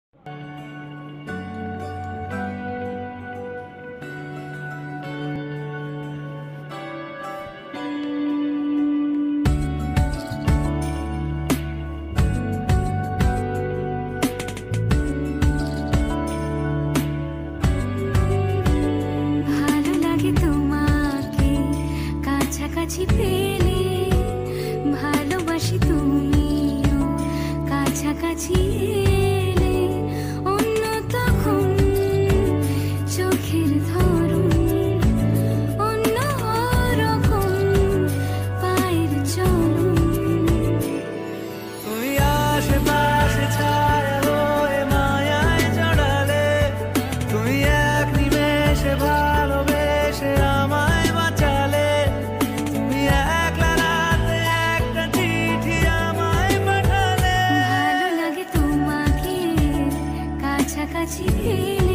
ভালো লাগে তোমাকে কাছাকাছি পেলে, ভালোবাসি তুমিও কাছাকাছি এলে। অন্য তখন চোখের ধরন, অন্য রকম পায়ের চলন। তুমি আশেপাশে ছায়া হয়ে মায়ায় জড়ালে, তুমি এক নিমেষে ভালোবেসে আমায় বাঁচালে। তুমি একলা রাতে একটা চিঠি আমায় পাঠালে। ভালো লাগে তোমাকে কাছাকাছি পেলে,